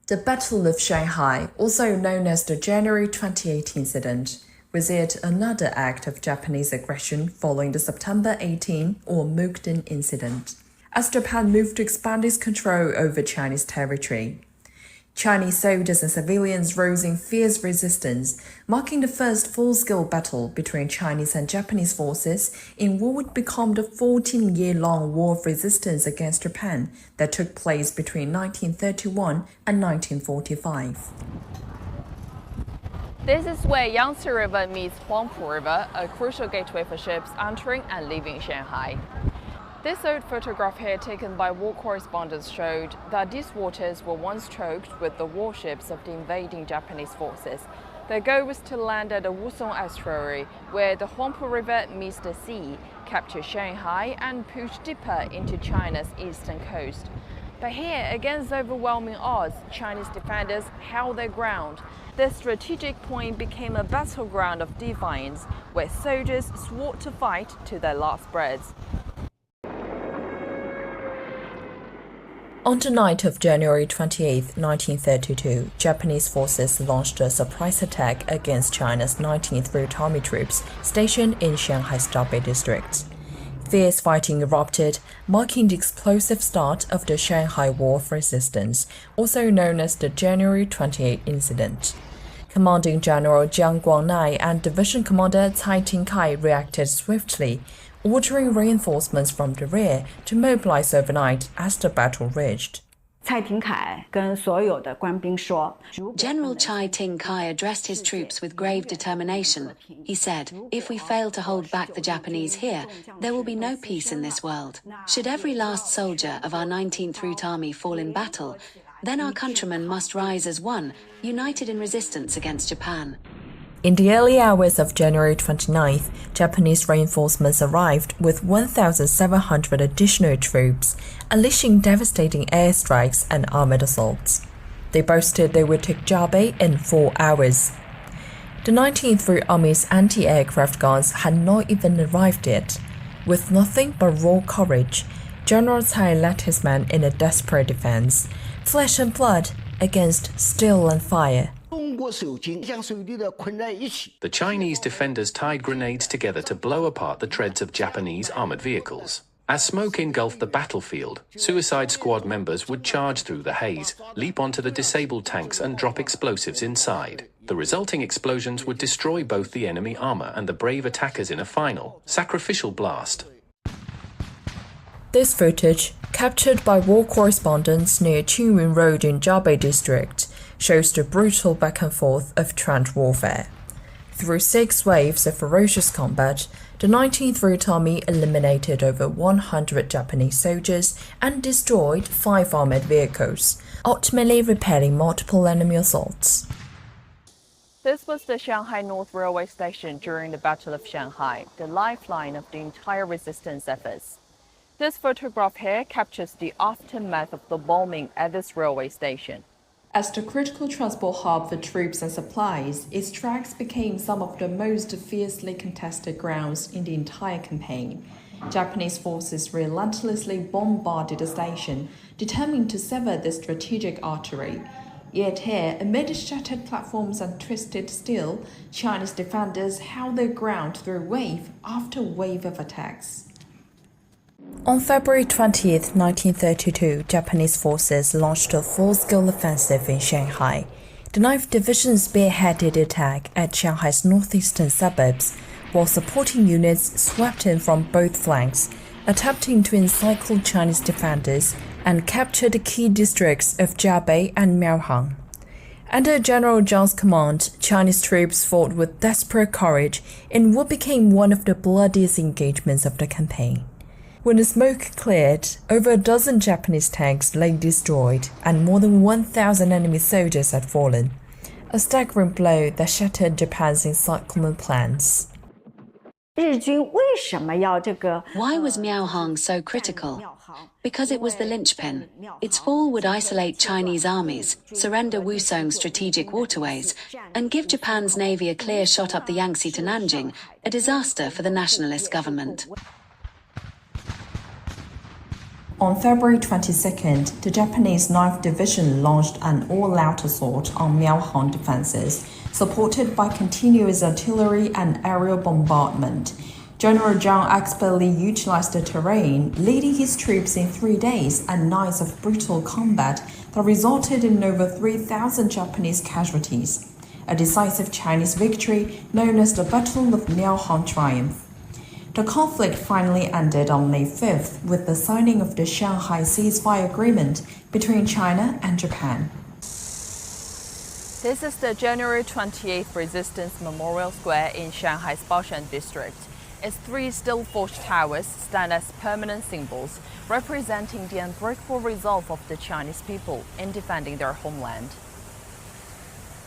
The Battle of Shanghai, also known as the January 28 incident, was yet another act of Japanese aggression following the September 18 or Mukden incident, as Japan moved to expand its control over Chinese territory. Chinese soldiers and civilians rose in fierce resistance, marking the first full-scale battle between Chinese and Japanese forces in what would become the 14-year-long war of resistance against Japan that took place between 1931 and 1945. This is where Yangtze River meets Huangpu River, a crucial gateway for ships entering and leaving Shanghai. This old photograph here taken by war correspondents showed that these waters were once choked with the warships of the invading Japanese forces. Their goal was to land at the Wusong estuary, where the Huangpu River meets the sea, capture Shanghai, and push deeper into China's eastern coast. But here, against overwhelming odds, Chinese defenders held their ground. This strategic point became a battleground of defiance, where soldiers swore to fight to their last breaths. On the night of January 28, 1932, Japanese forces launched a surprise attack against China's 19th Route Army troops stationed in Shanghai's Jiabei district. Fierce fighting erupted, marking the explosive start of the Shanghai War of Resistance, also known as the January 28 incident. Commanding General Jiang Guangnai and Division Commander Cai Tingkai reacted swiftly, ordering reinforcements from the rear to mobilize overnight as the battle raged. General Chai Ting-kai addressed his troops with grave determination. He said, "If we fail to hold back the Japanese here, there will be no peace in this world. Should every last soldier of our 19th Route Army fall in battle, then our countrymen must rise as one, united in resistance against Japan." In the early hours of January 29th, Japanese reinforcements arrived with 1,700 additional troops, unleashing devastating airstrikes and armored assaults. They boasted they would take Jiabei in 4 hours. The 19th Route Army's anti-aircraft guns had not even arrived yet. With nothing but raw courage, General Cai led his men in a desperate defense, flesh and blood against steel and fire. The Chinese defenders tied grenades together to blow apart the treads of Japanese armored vehicles. As smoke engulfed the battlefield, suicide squad members would charge through the haze, leap onto the disabled tanks and drop explosives inside. The resulting explosions would destroy both the enemy armor and the brave attackers in a final, sacrificial blast. This footage, captured by war correspondents near Qingyun Road in Jiabei district, shows the brutal back and forth of trench warfare. Through 6 waves of ferocious combat, the 19th Route Army eliminated over 100 Japanese soldiers and destroyed 5 armored vehicles, ultimately repelling multiple enemy assaults. This was the Shanghai North Railway Station during the Battle of Shanghai, the lifeline of the entire resistance efforts. This photograph here captures the aftermath of the bombing at this railway station. As the critical transport hub for troops and supplies, its tracks became some of the most fiercely contested grounds in the entire campaign. Japanese forces relentlessly bombarded the station, determined to sever the strategic artery. Yet here, amid shattered platforms and twisted steel, Chinese defenders held their ground through wave after wave of attacks. On February 20, 1932, Japanese forces launched a full-scale offensive in Shanghai. The 9th Division spearheaded the attack at Shanghai's northeastern suburbs, while supporting units swept in from both flanks, attempting to encircle Chinese defenders and capture the key districts of Jiabei and Miaohang. Under General Zhang's command, Chinese troops fought with desperate courage in what became one of the bloodiest engagements of the campaign. When the smoke cleared, over a dozen Japanese tanks lay destroyed and more than 1,000 enemy soldiers had fallen, a staggering blow that shattered Japan's encirclement plans. Why was Miaohang so critical? Because it was the linchpin. Its fall would isolate Chinese armies, surrender Wusong's strategic waterways, and give Japan's navy a clear shot up the Yangtze to Nanjing, a disaster for the nationalist government. On February 22nd, the Japanese 9th Division launched an all-out assault on Miaohong defenses, supported by continuous artillery and aerial bombardment. General Zhang expertly utilized the terrain, leading his troops in 3 days and nights of brutal combat that resulted in over 3,000 Japanese casualties. A decisive Chinese victory known as the Battle of Miaohong Triumph. The conflict finally ended on May 5th with the signing of the Shanghai ceasefire agreement between China and Japan. This is the January 28th Resistance Memorial Square in Shanghai's Baoshan district. Its 3 steel-forged towers stand as permanent symbols, representing the unbreakable resolve of the Chinese people in defending their homeland.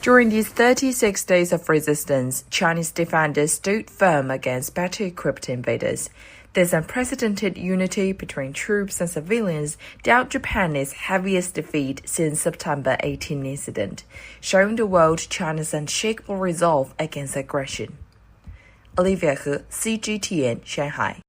During these 36 days of resistance, Chinese defenders stood firm against better-equipped invaders. This unprecedented unity between troops and civilians dealt Japan its heaviest defeat since September 18 incident, showing the world China's unshakable resolve against aggression. Olivia He, CGTN, Shanghai.